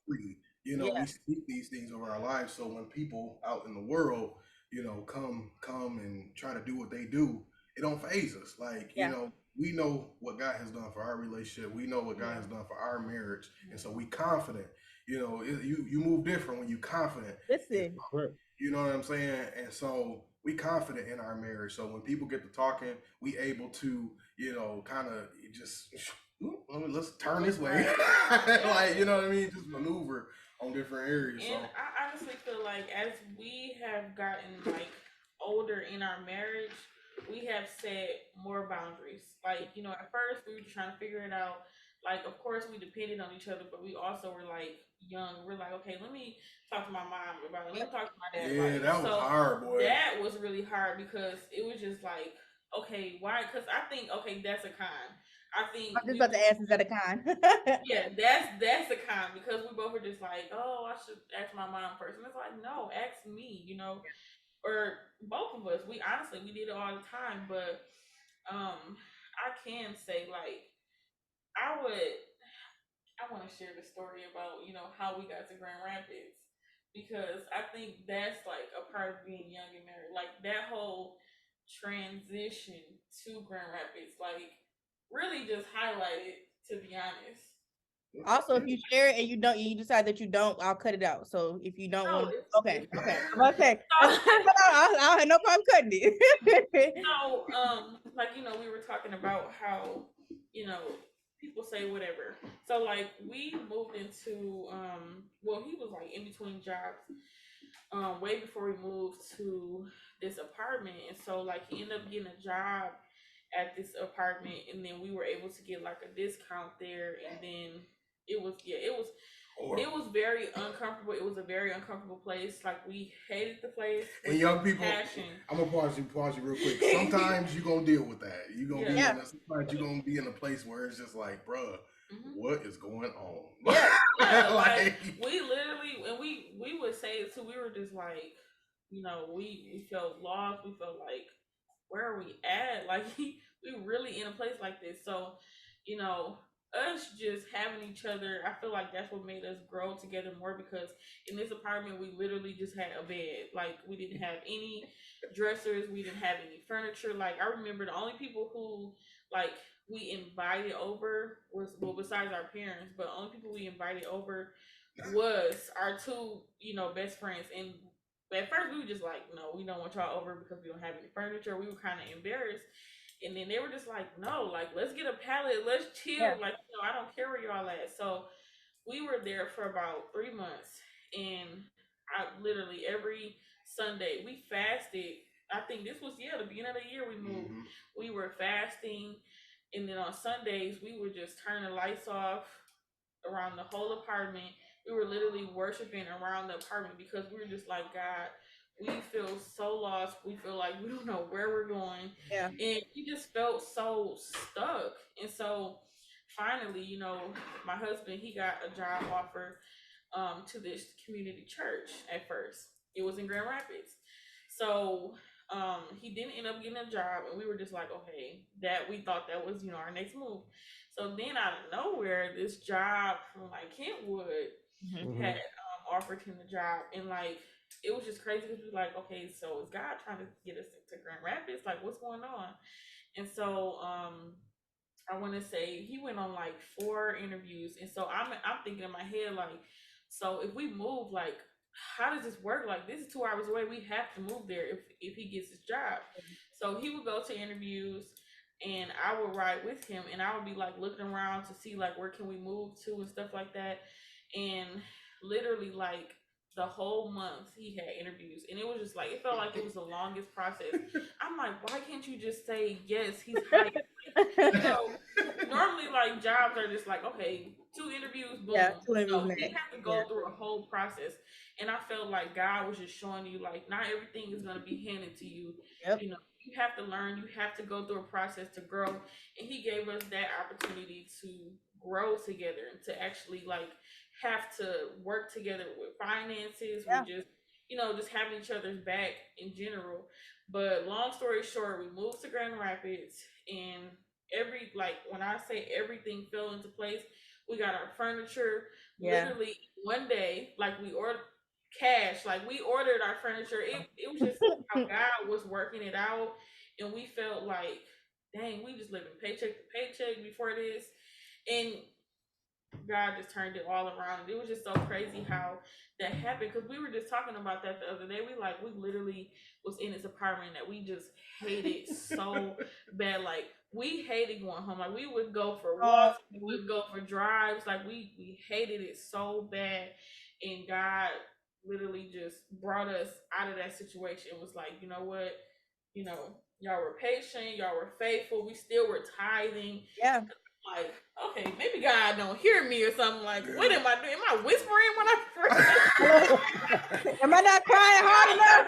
free. You know, we speak these things over our lives. So when people out in the world, you know, come and try to do what they do, it don't phase us. Like, you know, we know what God has done for our relationship. We know what God has done for our marriage. And so we confident. You know, you move different when you confident. Listen. You know what I'm saying? And so we confident in our marriage. So when people get to talking, we able to, you know, kind of just let's turn this way. Like, you know what I mean? Just maneuver on different areas. And so I honestly feel like as we have gotten like older in our marriage, we have set more boundaries. Like, you know, at first we were just trying to figure it out. Like, of course we depended on each other, but we also were like young. We're like, okay, let me talk to my mom about it. Let me talk to my dad about it. Yeah, that was hard, boy. That was really hard because it was just like, okay, why? Because I think, okay, that's a con. I think I'm just about to ask, is that a con? Yeah, that's a con because we both were just like, oh, I should ask my mom first. And it's like, no, ask me, you know, or both of us. We honestly we did it all the time, but I can say like I want to share the story about, you know, how we got to Grand Rapids because I think that's like a part of being young and married. Like that whole transition to Grand Rapids, like really just highlighted, to be honest. Also, if you share it and you decide that you don't, I'll cut it out. So if you don't want, okay. I have no problem cutting it. So, like, you know, we were talking about how, you know, people say whatever. So like we moved into well, he was like in between jobs way before we moved to this apartment, and so like he ended up getting a job at this apartment, and then we were able to get like a discount there, and then it was very uncomfortable. It was a very uncomfortable place. Like we hated the place. And young people, I'm gonna pause you real quick. Sometimes you're gonna deal with that. You're gonna be sometimes you're gonna be in a place where it's just like, bruh, what is going on? Like we literally, and we would say it too. We were just like, you know, we felt lost. We felt like, where are we at? Like we really in a place like this. So, you know, us just having each other, I feel like that's what made us grow together more because in this apartment we literally just had a bed. Like we didn't have any dressers, we didn't have any furniture. Like I remember the only people who like we invited over was, well, besides our parents, but only people we invited over was our two, you know, best friends. And at first we were just like, no, we don't want y'all over because we don't have any furniture. We were kind of embarrassed. And then they were just like, no, like, let's get a pallet, let's chill. Yeah. Like, you know, I don't care where y'all at. So we were there for about 3 months. And I literally every Sunday we fasted. I think this was, the beginning of the year we moved. We were fasting. And then on Sundays, we would just turn the lights off around the whole apartment. We were literally worshiping around the apartment because we were just like, God, we feel so lost. We feel like we don't know where we're going. Yeah. And we just felt so stuck. And so finally, you know, my husband, he got a job offer to this community church at first. It was in Grand Rapids. So he didn't end up getting a job, and we were just like, okay, that we thought that was, you know, our next move. So then out of nowhere, this job from like Kentwood had offered him the job, and like it was just crazy because we were like, okay, so is God trying to get us to Grand Rapids? Like, what's going on? And so I want to say he went on like 4 interviews, and so I'm thinking in my head like, so if we move, like, how does this work? Like, this is 2 hours away. We have to move there if he gets his job. So he would go to interviews, and I would ride with him, and I would be like looking around to see like where can we move to and stuff like that. And literally like the whole month he had interviews, and it was just like it felt like it was the longest process. I'm like, why can't you just say yes, he's hired? Like, normally like jobs are just like, okay, 2 interviews, boom. Yeah, 2 interviews. They have to go through a whole process. And I felt like God was just showing you like not everything is gonna be handed to you. Yep. You have to learn, you have to go through a process to grow. And he gave us that opportunity to grow together and to actually like have to work together with finances, with just just having each other's back in general. But long story short, we moved to Grand Rapids, and when I say everything fell into place, we got our furniture literally one day. Like we ordered cash, like we ordered our furniture. It was just how God was working it out, and we felt like, dang, we just living paycheck to paycheck before this, and God just turned it all around. And it was just so crazy how that happened, because we were just talking about that the other day. We literally was in this apartment that we just hated so bad. Like we hated going home. Like we would go for walks, we would go for drives. Like we hated it so bad. And God literally just brought us out of that situation. It was like, you know what? Y'all were patient, y'all were faithful, we still were tithing. Yeah. Like, okay, maybe God don't hear me or something. Like, what am I doing? Am I whispering when I pray? Am I not crying hard enough?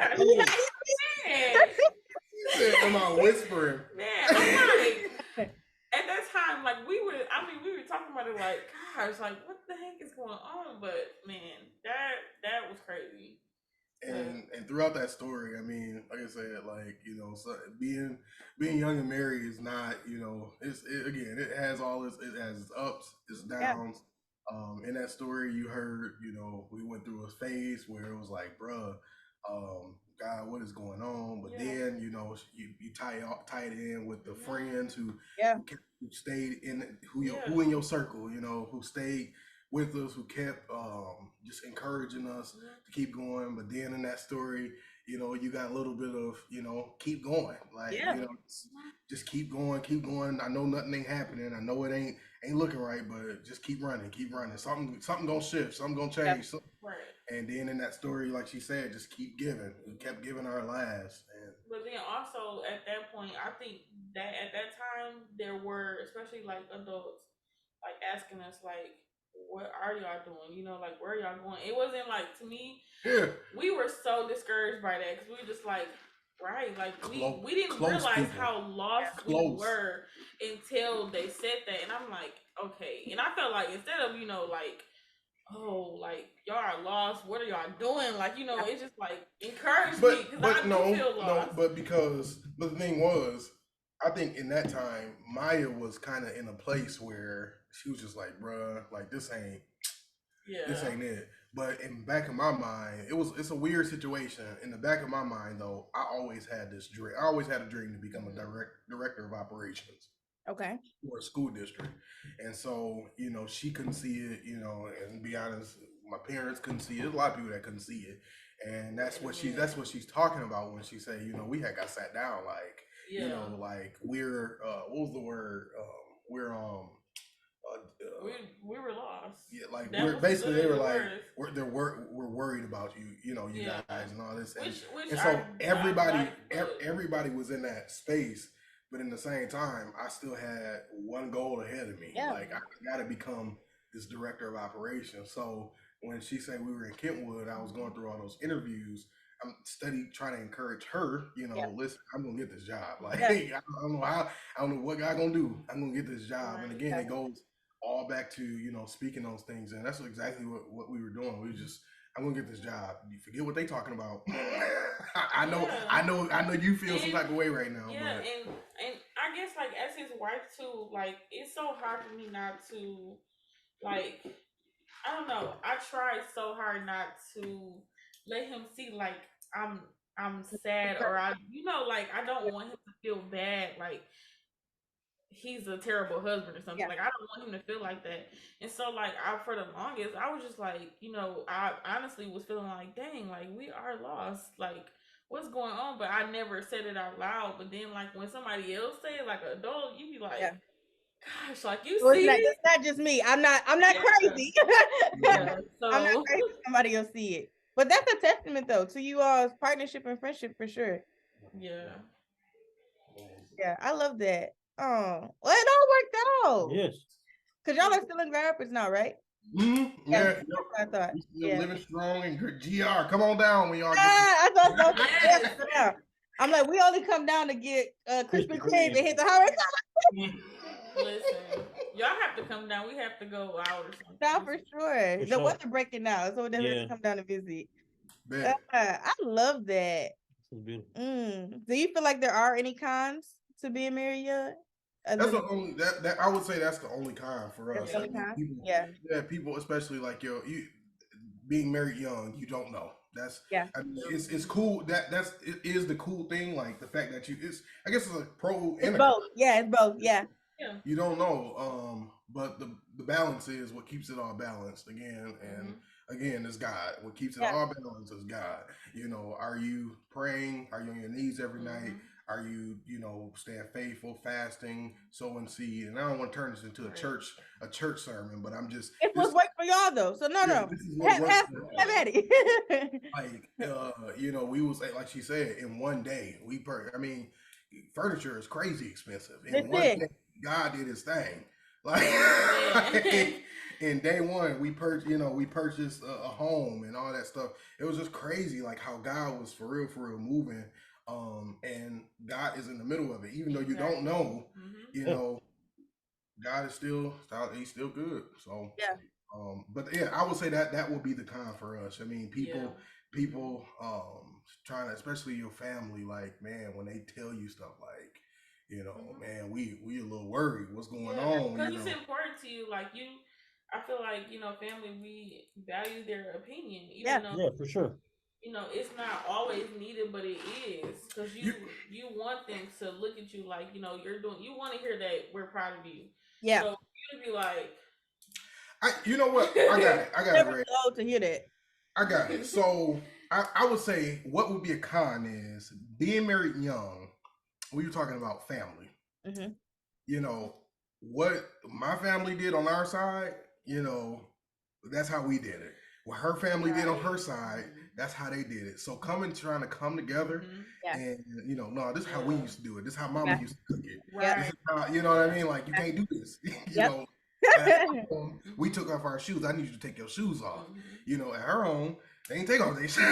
Am I whispering? Man, I'm like, at that time, like we were talking about it like, gosh, like what the heck is going on? But man, that was crazy. And throughout that story, I mean, like I said, like so being young and married is not, it has it has its ups, its downs. In that story, you heard, we went through a phase where it was like, bruh, God, what is going on? But then, you tie it in with the friends who stayed in who in your circle, who stayed with us, who kept just encouraging us to keep going. But then in that story, you got a little bit of, keep going. Like, just keep going. I know nothing ain't happening. I know it ain't looking right, but just keep running. Something gonna shift, something gonna change. Right. And then in that story, like she said, just keep giving. We kept giving our lives. But then also at that point, I think that at that time there were, especially like adults, like asking us like, what are y'all doing? Like where are y'all going? It wasn't like, to me, we were so discouraged by that, because we were just like, right, like we didn't realize how lost we were until they said that. And I'm like, okay. And I felt like instead of like, oh, like y'all are lost, what are y'all doing? Like, it's just like encourage me, because I do feel lost. But the thing was, I think in that time, Maya was kind of in a place where she was just like, bruh, like this ain't it. But in the back of my mind, it's a weird situation. In the back of my mind, though, I always had this dream. I always had a dream to become a director of operations. Okay. For a school district. And so, she couldn't see it, and to be honest, my parents couldn't see it. There's a lot of people that couldn't see it. And that's what she's talking about when she said, we had got sat down, like, like we're what was the word? We're we were lost. Yeah, like we're basically they were like we're worried about you, you guys and all this. And so everybody was in that space. But in the same time, I still had one goal ahead of me. Yeah. Like I got to become this director of operations. So when she said we were in Kentwood, I was going through all those interviews. I'm trying to encourage her. Listen, I'm gonna get this job. Like I don't know how, I don't know what God gonna do. I'm gonna get this job. Right. And again, it goes all back to speaking those things, and that's exactly what we were doing. We were just, I'm gonna get this job. You forget what they talking about. I know you feel some type of way right now. Yeah, but. And I guess like as his wife too, like it's so hard for me not to, like, I don't know. I tried so hard not to let him see like I'm sad, or like I don't want him to feel bad. Like he's a terrible husband or something. Like, I don't want him to feel like that. And so, like, for the longest, I was just like, I honestly was feeling like, dang, like, we are lost. Like, what's going on? But I never said it out loud. But then, like, when somebody else say it, like an adult, you be like, gosh, like, you so see it's not just me. I'm not crazy. So I'm not crazy. Somebody else see it. But that's a testament, though, to you all's partnership and friendship for sure. Yeah. Yeah, I love that. Oh, well, it all worked out. Yes. Because y'all are still in Rappers now, right? Mm-hmm. Yeah. That's what I thought. We still living strong and good. GR, come on down when y'all get. I thought so. Yeah. I'm like, we only come down to get Krispy Kreme and hit the highway. Listen, y'all have to come down. We have to go out or something. Now for sure. The weather breaking now, so we have to come down and visit. I love that. Do you feel like there are any cons to being married young? That's the only that I would say that's the only con for us. Like people, people, especially like you being married young, you don't know. That's I mean, it's cool. It is the cool thing. Like the fact that I guess it's a pro and both. It's both. Yeah. You don't know. But the balance is what keeps it all balanced again. And again, is God. What keeps it all balanced is God. Are you praying? Are you on your knees every night? Are you, staying faithful, fasting, sowing seed? And I don't want to turn this into a church sermon, but I'm just. It's what works for y'all though. So no. This is what works for at it. We was like she said, in one day furniture is crazy expensive. In one day, God did His thing. Like in day one, we purchased a home and all that stuff. It was just crazy, like how God was for real moving. And God is in the middle of it, even though you don't know. God is He's still good. So but I would say that will be the con for us. I mean, people trying to, especially your family, like, man, when they tell you stuff like, man, we a little worried. What's going on? Because it's important to you. Like I feel like, family, we value their opinion. Even though, for sure. It's not always needed, but it is. Because you want them to look at you like, you want to hear that we're proud of you. Yeah. So you be like, you know what? I got it. Never old to hear that. I got it. So I would say what would be a con is being married young. We were talking about family. What my family did on our side, that's how we did it. What her family did on her side, that's how they did it. So trying to come together and, no, this is how we used to do it. This is how mama used to cook it. Right. This is how, you know what I mean? Like, you can't do this. We took off our shoes. I need you to take your shoes off. At her home, they ain't take off their shoes.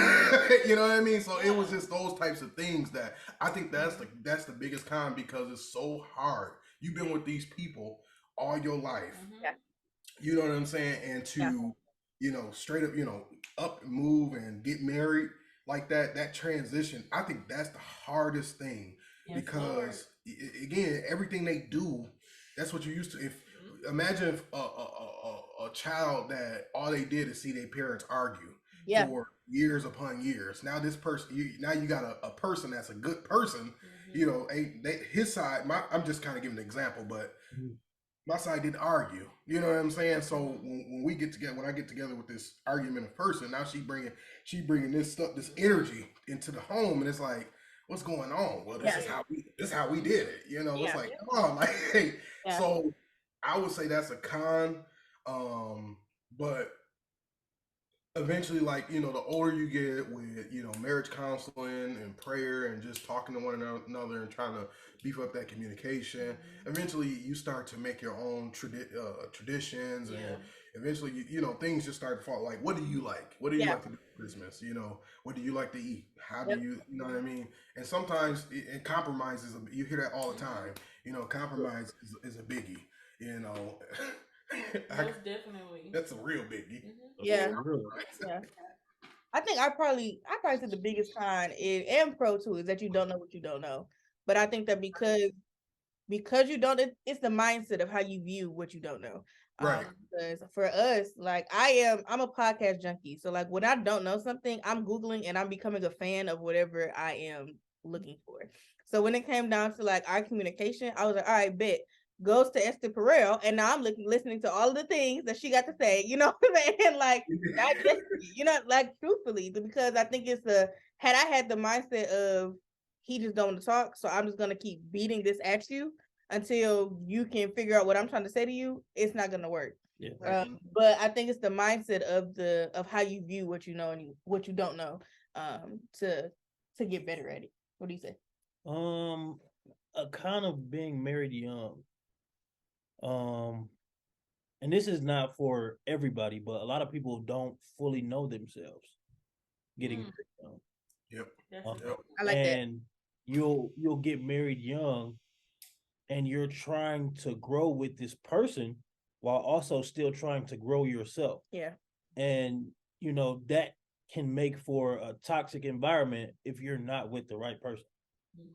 You know what I mean? So it was just those types of things that I think that's the biggest con, because it's so hard. You've been with these people all your life. You know what I'm saying? And to, straight up, up and move and get married like that transition, I think that's the hardest thing. Because again, everything they do, that's what you're used to. Imagine if a child that all they did is see their parents argue for years upon years. Now this person, you got a person that's a good person. His side. I'm just kind of giving an example, but my side didn't argue. You know what I'm saying? So when we get together, when I get together with this argumentative person, now she bringing this stuff, this energy into the home, and it's like, what's going on? Well, this is how we did it. It's like, come on, like, hey. So I would say that's a con, but eventually, like, the older you get with, marriage counseling and prayer and just talking to one another and trying to beef up that communication, eventually you start to make your own traditions, and eventually, things just start to fall. Like, what do you like? What do you like to do for Christmas? What do you like to eat? How do you know what I mean? And sometimes compromises, you hear that all the time. Compromise is a biggie. Most definitely. That's a real biggie. Yeah. I think I probably said the biggest con and pro too is that you don't know what you don't know. But I think that because you don't, it's the mindset of how you view what you don't know. Right. Because for us, like I'm a podcast junkie. So like when I don't know something, I'm Googling and I'm becoming a fan of whatever I am looking for. So when it came down to like our communication, I was like, all right, bet. goes to Esther Perel, and now I'm listening to all of the things that she got to say. You know what I'm saying? Like, digest it, you know, like truthfully, because I think it's had I had the mindset of he just don't want to talk, so I'm just gonna keep beating this at you until you can figure out what I'm trying to say to you. It's not gonna work. Yeah. But I think it's the mindset of how you view what you know and what you don't know, to get better at it. What do you say? A kind of being married young. And this is not for everybody, but a lot of people don't fully know themselves getting married young. Yep. I like that. And you'll get married young, and you're trying to grow with this person while also still trying to grow yourself. Yeah. And you know that can make for a toxic environment if you're not with the right person.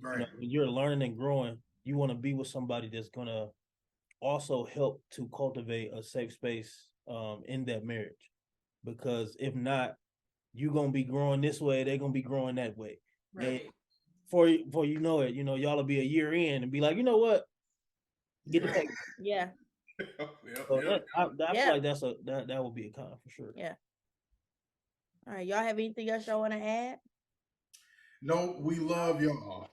Right. You know, when you're learning and growing, you want to be with somebody that's gonna also help to cultivate a safe space in that marriage. Because if not, you're gonna be growing this way, they're gonna be growing that way. Right. And for you know it, y'all will be a year in and be like, you know what? Get the paper. Yeah. So I feel like that would be a con for sure. Yeah. All right, y'all have anything else y'all want to add? No, we love y'all.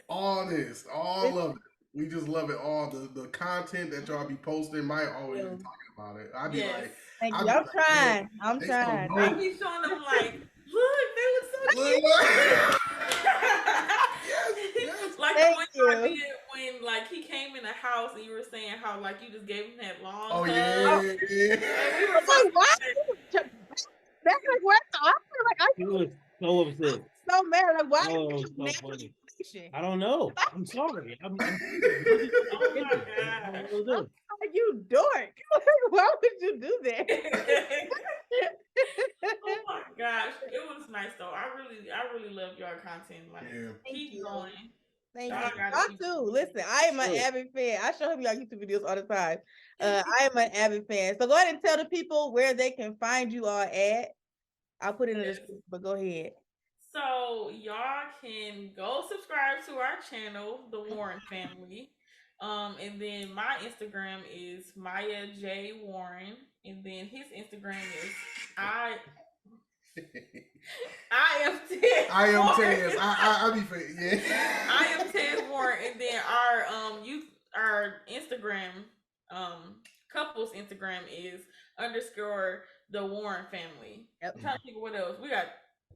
All this, all of it. We just love it all. The content that y'all be posting, Maya always be talking about it. I be like, thank you. I'm trying. I'm trying. I be showing them like, look, they look so cute. Like the one I did when like he came in the house and you were saying how like you just gave him that long hug. Yeah. And we were like, what? That's like what? I feel like he was so upset. So mad. Like, why? I don't know. I'm sorry. I'm oh my god. You dork. Why would you do that? Oh my gosh. It was nice though. I really love your content. Like keep going. Thank you. I too. Listen, I am an avid fan. I show him y'all YouTube videos all the time. I am an avid fan. So go ahead and tell the people where they can find you all at. I'll put it in the description, but go ahead. So y'all can go subscribe to our channel, The Warren Family. And then my Instagram is Maya J Warren, and then his Instagram is I am Ted. I am Ted. I be yeah. I am Ted Warren, and then our Instagram couple's Instagram is _the Warren Family. Yep. I'm trying to think of what else we got.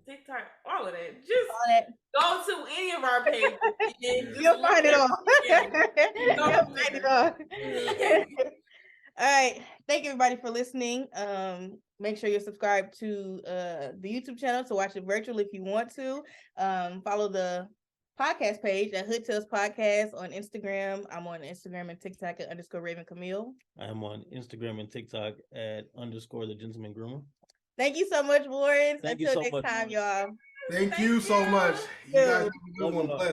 TikTok, all of that. Just go to any of our pages. You'll find it all. You'll find it all. All right. Thank you everybody for listening. Make sure you're subscribed to the YouTube channel to watch it virtual if you want to. Follow the podcast page at Hood Tales Podcast on Instagram. I'm on Instagram and TikTok at _Raven Camille. I am on Instagram and TikTok at _The Gentleman Groomer. Thank you so much, Warrens. Until next time, y'all. Thank you so much. You guys have a good one.